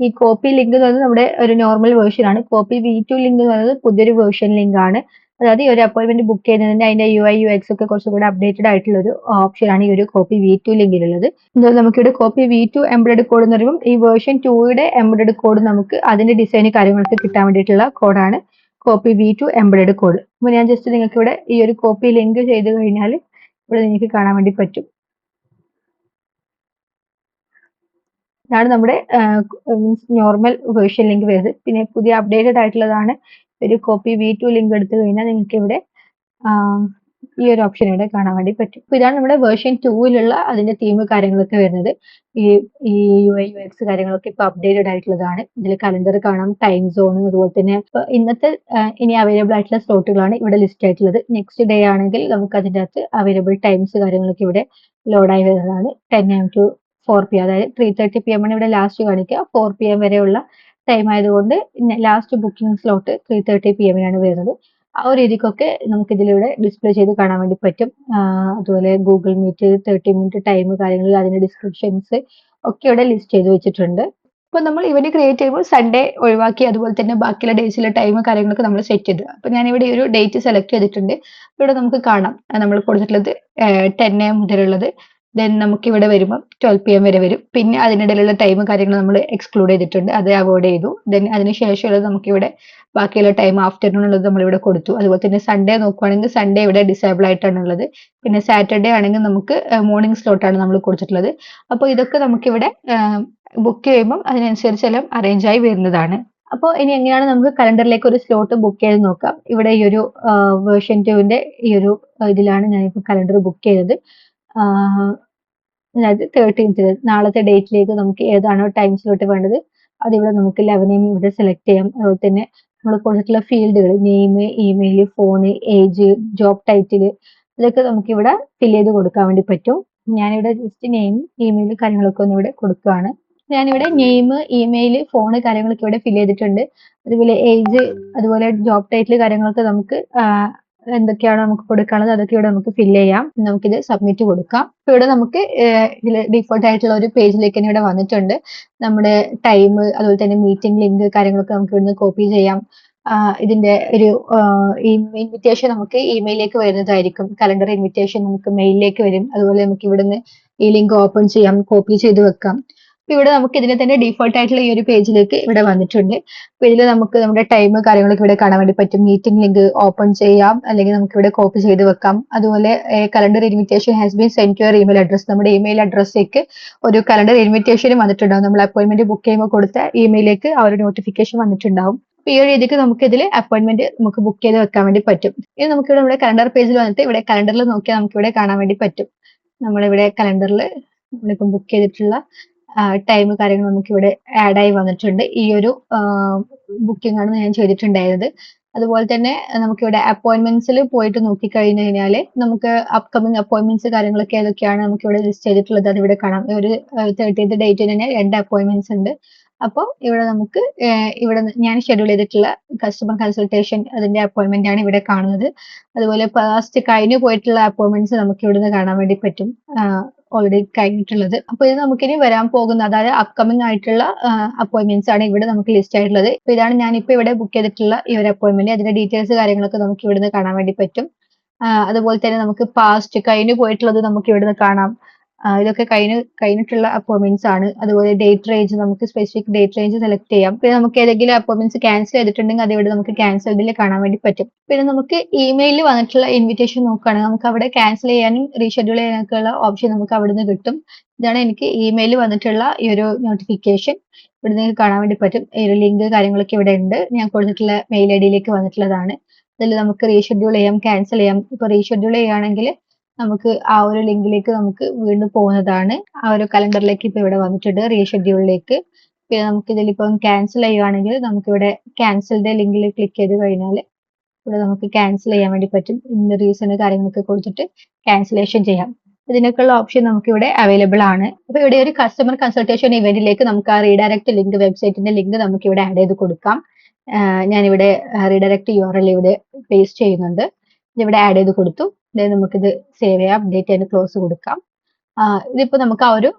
ഈ കോപ്പി ലിങ്ക് എന്ന് പറയുന്നത് നമ്മുടെ ഒരു നോർമൽ വേർഷൻ ആണ്. കോപ്പി V2 ലിങ്ക് എന്ന് പറയുന്നത് പുതിയൊരു വേർഷൻ ലിങ്ക് ആണ്. അതായത് ഈ ഒരു അപ്പോയിന്റ്മെന്റ് ബുക്ക് ചെയ്യുന്നതിന്റെ അതിന്റെ UI UX ഒക്കെ കുറച്ചും കൂടെ അപ്ഡേറ്റഡ് ആയിട്ടുള്ള ഒരു ഓപ്ഷൻ ആണ് ഈ ഒരു കോപ്പി V2 ലിങ്കിലുള്ളത്. എന്തായാലും നമുക്കിവിടെ കോപ്പി V2 എംബഡഡ് കോഡ് എന്ന് പറയുമ്പോൾ ഈ വേർഷൻ 2യുടെ എംബഡഡ് കോഡ് നമുക്ക് അതിന്റെ ഡിസൈൻ കാര്യങ്ങളൊക്കെ കിട്ടാൻ വേണ്ടിയിട്ടുള്ള കോഡാണ് കോപ്പി V2 എംബഡഡ് കോഡ്. അപ്പോൾ ഞാൻ ജസ്റ്റ് നിങ്ങൾക്ക് ഇവിടെ ഈ ഒരു കോപ്പി ലിങ്ക് ചെയ്ത് കഴിഞ്ഞാൽ ഇവിടെ നിങ്ങൾക്ക് കാണാൻ വേണ്ടി പറ്റും. ഇതാണ് നമ്മുടെ നോർമൽ വേർഷൻ ലിങ്ക് വരുന്നത്. പിന്നെ പുതിയ അപ്ഡേറ്റഡ് ആയിട്ടുള്ളതാണ് ഒരു കോപ്പി V2 ലിങ്ക് എടുത്തു കഴിഞ്ഞാൽ നിങ്ങൾക്ക് ഇവിടെ ഈ ഒരു ഓപ്ഷൻ ഇവിടെ കാണാൻ വേണ്ടി പറ്റും. അപ്പോൾ ഇതാണ് നമ്മുടെ വേർഷൻ 2ലുള്ള അതിന്റെ തീം കാര്യങ്ങളൊക്കെ വരുന്നത്. ഈ UI UX കാര്യങ്ങളൊക്കെ ഇപ്പോൾ അപ്ഡേറ്റഡ് ആയിട്ടുള്ളതാണ്. ഇതിൽ കലണ്ടർ കാണാം, ടൈം സോൺ, അതുപോലെ തന്നെ ഇന്നത്തെ ഇനി അവൈലബിൾ ആയിട്ടുള്ള സ്ലോട്ടുകളാണ് ഇവിടെ ലിസ്റ്റ് ആയിട്ടുള്ളത്. നെക്സ്റ്റ് ഡേ ആണെങ്കിൽ നമുക്ക് അതിൻ്റെ അകത്ത് അവൈലബിൾ ടൈംസ് കാര്യങ്ങളൊക്കെ ഇവിടെ ലോഡായി വരുന്നതാണ്. 10 AM to 4 PM, അതായത് 3:30 PM ആണ് ഇവിടെ ലാസ്റ്റ് കാണിക്കുക. 4 PM വരെയുള്ള ടൈം ആയതുകൊണ്ട് ലാസ്റ്റ് ബുക്കിംഗ് സ്ലോട്ട് 3:30 PM ആണ് വരുന്നത്. ആ ഒരു രീതിക്കൊക്കെ നമുക്ക് ഇതിലൂടെ ഡിസ്പ്ലേ ചെയ്ത് കാണാൻ വേണ്ടി പറ്റും. അതുപോലെ ഗൂഗിൾ മീറ്റ് 30 മിനിറ്റ് ടൈം കാര്യങ്ങൾ, അതിന്റെ ഡിസ്ക്രിപ്ഷൻസ് ഒക്കെ ഇവിടെ ലിസ്റ്റ് ചെയ്ത് വെച്ചിട്ടുണ്ട്. അപ്പോൾ നമ്മൾ ഇവന്റ് ക്രിയേറ്റ് ചെയ്യുമ്പോൾ സൺഡേ ഒഴിവാക്കി അതുപോലെ തന്നെ ബാക്കിയുള്ള ഡേയ്സിലെ ടൈം കാര്യങ്ങളൊക്കെ നമ്മൾ സെറ്റ് ചെയ്ത്, അപ്പോൾ ഞാനിവിടെ ഒരു ഡേറ്റ് സെലക്ട് ചെയ്തിട്ടുണ്ട്. ഇവിടെ നമുക്ക് കാണാം നമ്മൾ കൊടുത്തിട്ടുള്ളത് 10 AM മുതലുള്ളത്. ദെൻ നമുക്ക് ഇവിടെ വരുമ്പോൾ 12 PM വരെ വരും. പിന്നെ അതിനിടയിലുള്ള ടൈം കാര്യങ്ങൾ നമ്മൾ എക്സ്ക്ലൂഡ് ചെയ്തിട്ടുണ്ട്, അത് അവോയ്ഡ് ചെയ്തു. ദെൻ അതിന് ശേഷമുള്ളത് നമുക്കിവിടെ ബാക്കിയുള്ള ടൈം ആഫ്റ്റർനൂൺ ഉള്ളത് നമ്മളിവിടെ കൊടുത്തു. അതുപോലെ തന്നെ സൺഡേ നോക്കുവാണെങ്കിൽ സൺഡേ ഇവിടെ ഡിസേബിൾ ആയിട്ടാണ് ഉള്ളത്. പിന്നെ സാറ്റർഡേ ആണെങ്കിൽ നമുക്ക് മോർണിംഗ് സ്ലോട്ടാണ് നമ്മൾ കൊടുത്തിട്ടുള്ളത്. അപ്പോൾ ഇതൊക്കെ നമുക്കിവിടെ ബുക്ക് ചെയ്യുമ്പോൾ അതിനനുസരിച്ചെല്ലാം അറേഞ്ച് ആയി വരുന്നതാണ്. അപ്പോൾ ഇനി എങ്ങനെയാണ് നമുക്ക് കലണ്ടറിലേക്ക് ഒരു സ്ലോട്ട് ബുക്ക് ചെയ്ത് നോക്കാം. ഇവിടെ ഈ ഒരു വേർഷൻ 2ന്റെ ഈ ഒരു ഇതിലാണ് ഞാനിപ്പോൾ കലണ്ടർ ബുക്ക് ചെയ്തത്. അതായത് 13th നാളത്തെ ഡേറ്റിലേക്ക് നമുക്ക് ഏതാണോ ടൈം സ്ലോട്ട് വേണ്ടത് അതിവിടെ നമുക്ക് 11 AM ഇവിടെ സെലക്ട് ചെയ്യാം. അതുപോലെ തന്നെ നമ്മൾ കൊടുത്തിട്ടുള്ള ഫീൽഡുകൾ name, email, phone, age, job title, ഇതൊക്കെ നമുക്ക് ഇവിടെ ഫിൽ ചെയ്ത് കൊടുക്കാൻ വേണ്ടി പറ്റും. ഞാനിവിടെ ജസ്റ്റ് നെയിം, ഇമെയിൽ കാര്യങ്ങളൊക്കെ ഒന്ന് ഇവിടെ കൊടുക്കുകയാണ്. ഞാനിവിടെ നെയിം, ഇമെയിൽ, ഫോണ് കാര്യങ്ങളൊക്കെ ഇവിടെ ഫിൽ ചെയ്തിട്ടുണ്ട്. അതുപോലെ ഏജ്, അതുപോലെ ജോബ് ടൈറ്റിൽ കാര്യങ്ങളൊക്കെ നമുക്ക് എന്തൊക്കെയാണ് നമുക്ക് കൊടുക്കാനുള്ളത് അതൊക്കെ ഇവിടെ നമുക്ക് ഫില്ല് ചെയ്യാം. നമുക്കിത് സബ്മിറ്റ് കൊടുക്കാം. അപ്പോൾ ഇവിടെ നമുക്ക് ഇതിൽ ഡിഫോൾട്ട് ആയിട്ടുള്ള ഒരു പേജിലേക്ക് തന്നെ ഇവിടെ വന്നിട്ടുണ്ട്. നമ്മുടെ ടൈം, അതുപോലെ തന്നെ മീറ്റിംഗ് ലിങ്ക് കാര്യങ്ങളൊക്കെ നമുക്ക് ഇവിടുന്ന് കോപ്പി ചെയ്യാം. ഇതിന്റെ ഒരു ഇൻവിറ്റേഷൻ നമുക്ക് ഇമെയിലേക്ക് വരുന്നതായിരിക്കും. കലണ്ടർ ഇൻവിറ്റേഷൻ നമുക്ക് മെയിലിലേക്ക് വരും. അതുപോലെ നമുക്ക് ഇവിടുന്ന് ഈ ലിങ്ക് ഓപ്പൺ ചെയ്യാം, കോപ്പി ചെയ്ത് വെക്കാം. ഇവിടെ നമുക്ക് ഇതിനെ തന്നെ ഡീഫോൾട്ട് ആയിട്ടുള്ള ഈ ഒരു പേജിലേക്ക് ഇവിടെ വന്നിട്ടുണ്ട്. അപ്പോൾ ഇതിൽ നമുക്ക് നമ്മുടെ ടൈം കാര്യങ്ങളൊക്കെ ഇവിടെ കാണാൻ വേണ്ടി പറ്റും. മീറ്റിംഗ് ലിങ്ക് ഓപ്പൺ ചെയ്യാം, അല്ലെങ്കിൽ നമുക്ക് ഇവിടെ കോപ്പി ചെയ്ത് വെക്കാം. അതുപോലെ calendar invitation has been send to your email address, നമ്മുടെ ഇമെയിൽ അഡ്രസ്സിലേക്ക് ഒരു കലണ്ടർ ഇൻവിറ്റേഷനും വന്നിട്ടുണ്ടാവും. നമ്മൾ അപ്പോയിന്റ്മെന്റ് ബുക്ക് ചെയ്യുമ്പോൾ കൊടുത്ത ഇമെയിലേക്ക് ആ ഒരു നോട്ടിഫിക്കേഷൻ വന്നിട്ടുണ്ടാവും. അപ്പോൾ ഈ ഒരു രീതിക്ക് നമുക്ക് ഇതിൽ അപ്പോയിന്റ്മെന്റ് നമുക്ക് ബുക്ക് ചെയ്ത് വെക്കാൻ വേണ്ടി പറ്റും. ഇനി നമുക്ക് ഇവിടെ നമ്മുടെ കലണ്ടർ പേജിൽ വന്നിട്ട് ഇവിടെ കലണ്ടറിൽ നോക്കിയാൽ നമുക്ക് ഇവിടെ കാണാൻ വേണ്ടി പറ്റും. നമ്മളിവിടെ കലണ്ടറിൽ നമ്മളിപ്പം ബുക്ക് ചെയ്തിട്ടുള്ള ടൈം കാര്യങ്ങൾ നമുക്ക് ഇവിടെ ആഡ് ആയി വന്നിട്ടുണ്ട്. ഈ ഒരു ബുക്കിംഗ് ആണ് ഞാൻ ചെയ്തിട്ടുണ്ടായിരുന്നത്. അതുപോലെ തന്നെ നമുക്കിവിടെ അപ്പോയിന്റ്മെന്റ്സിൽ പോയിട്ട് നോക്കിക്കഴിഞ്ഞു കഴിഞ്ഞാൽ നമുക്ക് അപ്കമിങ് അപ്പോയിന്റ്മെന്റ്സ് കാര്യങ്ങളൊക്കെ ഏതൊക്കെയാണ് നമുക്കിവിടെ ലിസ്റ്റ് ചെയ്തിട്ടുള്ളത് അത് ഇവിടെ കാണാം. ഒരു 30th ഡേറ്റിന് തന്നെ 2 അപ്പോയിന്റ്മെന്റ്സ് ഉണ്ട്. അപ്പോൾ ഇവിടെ നമുക്ക് ഇവിടെ ഞാൻ ഷെഡ്യൂൾ ചെയ്തിട്ടുള്ള കസ്റ്റമർ കൺസൾട്ടേഷൻ അതിന്റെ അപ്പോയിന്റ്മെന്റ് ആണ് ഇവിടെ കാണുന്നത്. അതുപോലെ പാസ്റ്റ് കഴിഞ്ഞു പോയിട്ടുള്ള അപ്പോയിന്റ്മെന്റ്സ് നമുക്ക് ഇവിടുന്ന് കാണാൻ വേണ്ടി പറ്റും. ഓൾറെഡി കഴിഞ്ഞിട്ടുള്ളത്. അപ്പൊ ഇത് നമുക്കിനി വരാൻ പോകുന്ന അതായത് അപ്കമിങ് ആയിട്ടുള്ള അപ്പോയിന്റ്മെന്റ്സ് ആണ് ഇവിടെ നമുക്ക് ലിസ്റ്റ് ആയിട്ടുള്ളത്. അപ്പൊ ഇതാണ് ഞാനിപ്പോ ഇവിടെ ബുക്ക് ചെയ്തിട്ടുള്ള ഈ ഒരു അപ്പോയിന്റ്മെന്റ്. അതിന്റെ ഡീറ്റെയിൽസ് കാര്യങ്ങളൊക്കെ നമുക്ക് ഇവിടുന്ന് കാണാൻ വേണ്ടി പറ്റും. അതുപോലെ തന്നെ നമുക്ക് പാസ്റ്റ് കഴിഞ്ഞു പോയിട്ടുള്ളത് നമുക്ക് ഇവിടുന്ന് കാണാം. ഇതൊക്കെ കഴിഞ്ഞിട്ടുള്ള അപ്പോയിന്റ്മെന്റ്സ് ആണ്. അതുപോലെ ഡേറ്റ് റേഞ്ച് നമുക്ക് സ്പെസിഫിക് ഡേറ്റ് റേഞ്ച് സെലക്ട് ചെയ്യാം. പിന്നെ നമുക്ക് ഏതെങ്കിലും അപ്പോയിന്റ്മെന്റ്സ് ക്യാൻസൽ ചെയ്തിട്ടുണ്ടെങ്കിൽ അത് ഇവിടെ നമുക്ക് ക്യാൻസൽഡിൽ കാണാൻ വേണ്ടി പറ്റും. പിന്നെ നമുക്ക് ഇമെയിലിൽ വന്നിട്ടുള്ള ഇൻവിറ്റേഷൻ നോക്കുകയാണെങ്കിൽ നമുക്ക് അവിടെ ക്യാൻസൽ ചെയ്യാനും റീഷെഡ്യൂൾ ചെയ്യാനൊക്കെ ഉള്ള ഓപ്ഷൻ നമുക്ക് അവിടെ നിന്ന് കിട്ടും. ഇതാണ് എനിക്ക് ഇമെയിലിൽ വന്നിട്ടുള്ള ഈ ഒരു നോട്ടിഫിക്കേഷൻ. ഇവിടെ നിങ്ങൾക്ക് കാണാൻ വേണ്ടി പറ്റും. ഈ ഒരു ലിങ്ക് കാര്യങ്ങളൊക്കെ ഇവിടെ ഉണ്ട്. ഞാൻ കൊടുത്തിട്ടുള്ള മെയിൽ ഐ ഡിയിലേക്ക് വന്നിട്ടുള്ളതാണ്. അതിൽ നമുക്ക് റീഷെഡ്യൂൾ ചെയ്യാം, ക്യാൻസൽ ചെയ്യാം. ഇപ്പൊ റീഷെഡ്യൂൾ ചെയ്യുകയാണെങ്കിൽ നമുക്ക് ആ ഒരു ലിങ്കിലേക്ക് നമുക്ക് വീണ്ടും പോകുന്നതാണ്. ആ ഒരു കലണ്ടറിലേക്ക് ഇപ്പൊ ഇവിടെ വന്നിട്ടുണ്ട് റീഷെഡ്യൂളിലേക്ക്. പിന്നെ നമുക്ക് ഇതിലിപ്പം ക്യാൻസൽ ചെയ്യുകയാണെങ്കിൽ നമുക്കിവിടെ ക്യാൻസൽഡ് ലിങ്കിൽ ക്ലിക്ക് ചെയ്ത് കഴിഞ്ഞാൽ ഇവിടെ നമുക്ക് ക്യാൻസൽ ചെയ്യാൻ വേണ്ടി പറ്റും. ഇതിന്റെ റീസൺ കാര്യങ്ങളൊക്കെ കൊടുത്തിട്ട് ക്യാൻസലേഷൻ ചെയ്യാം. ഇതിനൊക്കെയുള്ള ഓപ്ഷൻ നമുക്ക് ഇവിടെ അവൈലബിൾ ആണ്. അപ്പൊ ഇവിടെ ഒരു കസ്റ്റമർ കൺസൾട്ടേഷൻ ഇവന്റിലേക്ക് നമുക്ക് ആ റീഡയറക്ട് ലിങ്ക് വെബ്സൈറ്റിന്റെ ലിങ്ക് നമുക്ക് ഇവിടെ ആഡ് ചെയ്ത് കൊടുക്കാം. ഞാനിവിടെ റീഡയറക്ട് URL ഇവിടെ പേസ്റ്റ് ചെയ്യുന്നുണ്ട്. ഇതിവിടെ ആഡ് ചെയ്ത് കൊടുത്തു. നമുക്കിത് സേവ് ചെയ്യാം, അപ്ഡേറ്റ് ചെയ്യാൻ ക്ലോസ് കൊടുക്കാം. ഇതിപ്പോ നമുക്ക് ആ ഒരു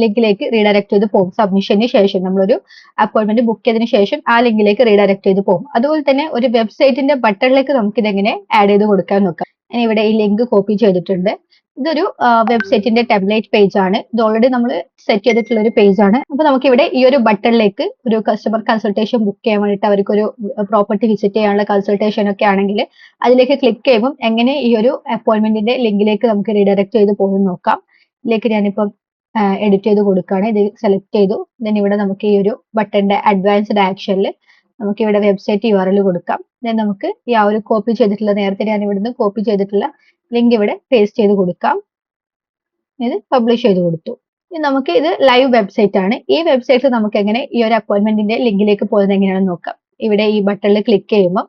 ലിങ്കിലേക്ക് റീഡയറക്ട് ചെയ്ത് പോകും. സബ്മിഷന് ശേഷം നമ്മളൊരു അപ്പോയിന്റ്മെന്റ് ബുക്ക് ചെയ്തതിനു ശേഷം ആ ലിങ്കിലേക്ക് റീഡയറക്ട് ചെയ്ത് പോകും. അതുപോലെ തന്നെ ഒരു വെബ്സൈറ്റിന്റെ ബട്ടണിലേക്ക് നമുക്ക് ഇതെങ്ങനെ ആഡ് ചെയ്ത് കൊടുക്കാൻ നോക്കാം. ഞാൻ ഇവിടെ ഈ ലിങ്ക് കോപ്പി ചെയ്തിട്ടുണ്ട്. ഇതൊരു വെബ്സൈറ്റിന്റെ ടെംപ്ലേറ്റ് പേജ് ആണ്. ഇത് ഓൾറെഡി നമ്മൾ സെറ്റ് ചെയ്തിട്ടുള്ള ഒരു പേജ് ആണ്. അപ്പൊ നമുക്ക് ഇവിടെ ഈ ഒരു ബട്ടണിലേക്ക് ഒരു കസ്റ്റമർ കൺസൾട്ടേഷൻ ബുക്ക് ചെയ്യാൻ വേണ്ടിയിട്ട് അവർക്ക് ഒരു പ്രോപ്പർട്ടി വിസിറ്റ് ചെയ്യാനുള്ള കൺസൾട്ടേഷൻ ഒക്കെ ആണെങ്കിൽ അതിലേക്ക് ക്ലിക്ക് ചെയ്യുമ്പോൾ എങ്ങനെ ഈ ഒരു അപ്പോയിന്റ്മെന്റിന്റെ ലിങ്കിലേക്ക് നമുക്ക് റീഡയറക്ട് ചെയ്ത് പോകും നോക്കാം. ഇതിലേക്ക് ഞാനിപ്പം എഡിറ്റ് ചെയ്ത് കൊടുക്കുകയാണ്. ഇത് സെലക്ട് ചെയ്തു. ദെൻ ഇവിടെ നമുക്ക് ഈ ഒരു ബട്ടന്റെ അഡ്വാൻസ്ഡ് ആക്ഷനിൽ നമുക്ക് ഇവിടെ വെബ്സൈറ്റ് URL കൊടുക്കാം. ദെൻ നമുക്ക് ഈ ആ ഒരു കോപ്പി ചെയ്തിട്ടുള്ള നേരത്തെ ഞാൻ ഇവിടുന്ന് കോപ്പി ചെയ്തിട്ടുള്ള ലിങ്ക് ഇവിടെ പേസ്റ്റ് ചെയ്ത് കൊടുക്കാം. ഇത് പബ്ലിഷ് ചെയ്ത് കൊടുത്തു. ഇനി നമുക്ക് ഇത് ലൈവ് വെബ്സൈറ്റ് ആണ്. ഈ വെബ്സൈറ്റിൽ നമുക്ക് എങ്ങനെ ഈ ഒരു അപ്പോയിന്റ്മെന്റിന്റെ ലിങ്കിലേക്ക് പോകുന്നത് എങ്ങനെയാണെന്ന് നോക്കാം. ഇവിടെ ഈ ബട്ടണിൽ ക്ലിക്ക് ചെയ്യുമ്പോൾ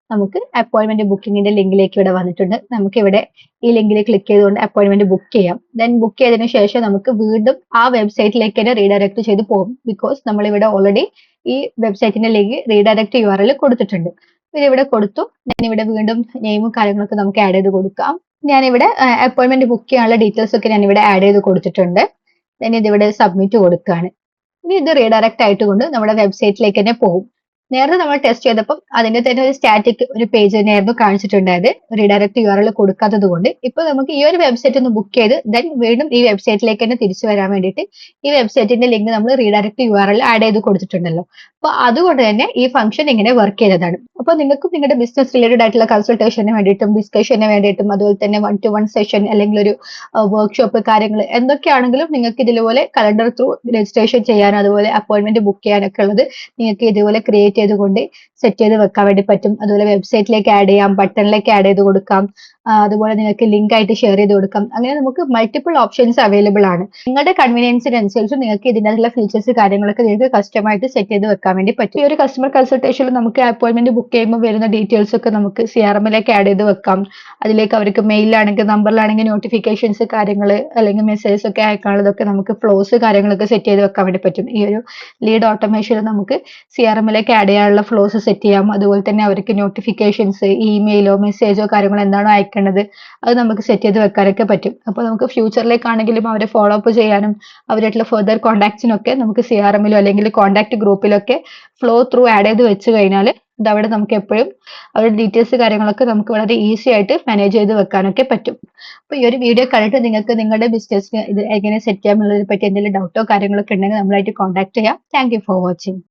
നമുക്ക് അപ്പോയിന്റ്മെന്റ് ബുക്കിംഗിന്റെ ലിങ്കിലേക്ക് ഇവിടെ വന്നിട്ടുണ്ട്. നമുക്ക് ഇവിടെ ഈ ലിങ്കിൽ ക്ലിക്ക് ചെയ്തുകൊണ്ട് അപ്പോയിന്റ്മെന്റ് ബുക്ക് ചെയ്യാം. ദെൻ ബുക്ക് ചെയ്തതിനു ശേഷം നമുക്ക് വീണ്ടും ആ വെബ്സൈറ്റിലേക്ക് തന്നെ റീഡയറക്ട് ചെയ്ത് പോകും. ബിക്കോസ് നമ്മൾ ഇവിടെ ഓൾറെഡി ഈ വെബ്സൈറ്റിന്റെ ലിങ്ക് റീഡയറക്ട് URL കൊടുത്തിട്ടുണ്ട്. ഇതിവിടെ കൊടുത്തു. ഞാൻ ഇവിടെ വീണ്ടും നെയിമും കാര്യങ്ങളൊക്കെ നമുക്ക് ആഡ് ചെയ്ത് കൊടുക്കാം. ഞാനിവിടെ അപ്പോയിന്റ്മെന്റ് ബുക്ക് ചെയ്യാനുള്ള ഡീറ്റെയിൽസ് ഒക്കെ ഞാൻ ഇവിടെ ആഡ് ചെയ്ത് കൊടുത്തിട്ടുണ്ട്. ദെൻ ഇതിവിടെ സബ്മിറ്റ് കൊടുക്കുകയാണ്. ഇനി ഇത് റീഡയറക്ട് ആയിട്ട് കൊണ്ട് നമ്മുടെ വെബ്സൈറ്റിലേക്ക് തന്നെ പോകും. നേരത്തെ നമ്മൾ ടെസ്റ്റ് ചെയ്തപ്പോൾ അതിന്റെ തന്നെ ഒരു സ്റ്റാറ്റിക് ഒരു പേജ് തന്നെയായിരുന്നു കാണിച്ചിട്ടുണ്ടായത് റീഡയറക്ട് URL കൊടുക്കാത്തത് കൊണ്ട്. ഇപ്പൊ നമുക്ക് ഈ ഒരു വെബ്സൈറ്റ് ഒന്ന് ബുക്ക് ചെയ്ത് ദെൻ വീണ്ടും ഈ വെബ്സൈറ്റിലേക്ക് തന്നെ തിരിച്ചു വരാൻ വേണ്ടിയിട്ട് ഈ വെബ്സൈറ്റിന്റെ ലിങ്ക് നമ്മൾ റീഡയറക്ട് URL ആഡ് ചെയ്ത് കൊടുത്തിട്ടുണ്ടല്ലോ. അപ്പൊ അതുകൊണ്ട് തന്നെ ഈ ഫംഗ്ഷൻ ഇങ്ങനെ വർക്ക് ചെയ്തതാണ്. അപ്പൊ നിങ്ങൾക്കും നിങ്ങളുടെ ബിസിനസ് റിലേറ്റഡ് ആയിട്ടുള്ള കൺസൾട്ടേഷന് വേണ്ടിയിട്ടും ഡിസ്കഷന് വേണ്ടിയിട്ടും അതുപോലെ തന്നെ 1-to-1 സെഷൻ അല്ലെങ്കിൽ ഒരു വർക്ക്ഷോപ്പ് കാര്യങ്ങൾ എന്തൊക്കെയാണെങ്കിലും നിങ്ങൾക്ക് ഇതുപോലെ കലണ്ടർ ത്രൂ രജിസ്ട്രേഷൻ ചെയ്യാൻ അതുപോലെ അപ്പോയിന്റ്മെന്റ് ബുക്ക് ചെയ്യാനൊക്കെ ഉള്ളത് നിങ്ങൾക്ക് ഇതുപോലെ ക്രിയേറ്റ് ചെയ്തുകൊണ്ട് സെറ്റ് ചെയ്ത് വെക്കാൻ വേണ്ടി പറ്റും. അതുപോലെ വെബ്സൈറ്റിലേക്ക് ആഡ് ചെയ്യാം, ബട്ടണിലേക്ക് ആഡ് ചെയ്ത് കൊടുക്കാം. അതുപോലെ നിങ്ങൾക്ക് ലിങ്ക് ആയിട്ട് ഷെയർ ചെയ്ത് കൊടുക്കാം. അങ്ങനെ നമുക്ക് മൾട്ടിപ്പിൾ ഓപ്ഷൻസ് അവൈലബിൾ ആണ്. നിങ്ങളുടെ കൺവീനിയൻസിനനുസരിച്ച് നിങ്ങൾക്ക് ഇതിനുള്ള ഫീച്ചേഴ്സ് കാര്യങ്ങളൊക്കെ നിങ്ങൾക്ക് കസ്റ്റമായിട്ട് സെറ്റ് ചെയ്ത് വെക്കാൻ വേണ്ടി പറ്റും. ഈ ഒരു കസ്റ്റമർ കൺസൾട്ടേഷനിൽ നമുക്ക് അപ്പോയിന്റ്മെന്റ് ബുക്ക് ചെയ്യുമ്പോൾ വരുന്ന ഡീറ്റെയിൽസ് ഒക്കെ നമുക്ക് CRMലേക്ക് ആഡ് ചെയ്ത് വെക്കാം. അതിലേക്ക് അവർക്ക് മെയിലാണെങ്കിൽ നമ്പറിലാണെങ്കിൽ നോട്ടിഫിക്കേഷൻസ് കാര്യങ്ങൾ അല്ലെങ്കിൽ മെസ്സേജസ് ഒക്കെ അയക്കാനുള്ളതൊക്കെ നമുക്ക് ഫ്ലോസ് കാര്യങ്ങളൊക്കെ സെറ്റ് ചെയ്ത് വെക്കാൻ വേണ്ടി പറ്റും. ഈ ഒരു ലീഡ് ഓട്ടോമേഷനിൽ നമുക്ക് CRMലേക്ക് ആഡ് ചെയ്യാനുള്ള ഫ്ലോസ് സെറ്റ് ചെയ്യാം. അതുപോലെ തന്നെ അവർക്ക് നോട്ടിഫിക്കേഷൻസ് ഇമെയിലോ മെസ്സേജോ കാര്യങ്ങളോ എന്താണോ അയക്കേണ്ടത് അത് നമുക്ക് സെറ്റ് ചെയ്ത് വെക്കാനൊക്കെ പറ്റും. അപ്പോൾ നമുക്ക് ഫ്യൂച്ചറിലേക്കാണെങ്കിലും അവരെ ഫോളോ അപ്പ് ചെയ്യാനും അവരായിട്ടുള്ള ഫെർദർ കോൺടാക്ട്സിനൊക്കെ നമുക്ക് CRMലോ അല്ലെങ്കിൽ കോൺടാക്ട് ഗ്രൂപ്പിലൊക്കെ ഫ്ലോ ത്രൂ ആഡ് ചെയ്ത് വെച്ച് കഴിഞ്ഞാൽ ഇതവിടെ നമുക്ക് എപ്പോഴും അവരുടെ ഡീറ്റെയിൽസ് കാര്യങ്ങളൊക്കെ നമുക്ക് വളരെ ഈസി ആയിട്ട് മാനേജ് ചെയ്ത് വെക്കാനൊക്കെ പറ്റും. അപ്പോൾ ഈ ഒരു വീഡിയോ കണ്ടിട്ട് നിങ്ങൾക്ക് നിങ്ങളുടെ ബിസിനസ്സിന് ഇത് എങ്ങനെ സെറ്റ് ചെയ്യാമെന്നുള്ളതിനെ പറ്റി എന്തെങ്കിലും ഡൗട്ടോ കാര്യങ്ങളൊക്കെ ഉണ്ടെങ്കിൽ നമ്മളായിട്ട് കോൺടാക്ട് ചെയ്യാം. Thank you for watching.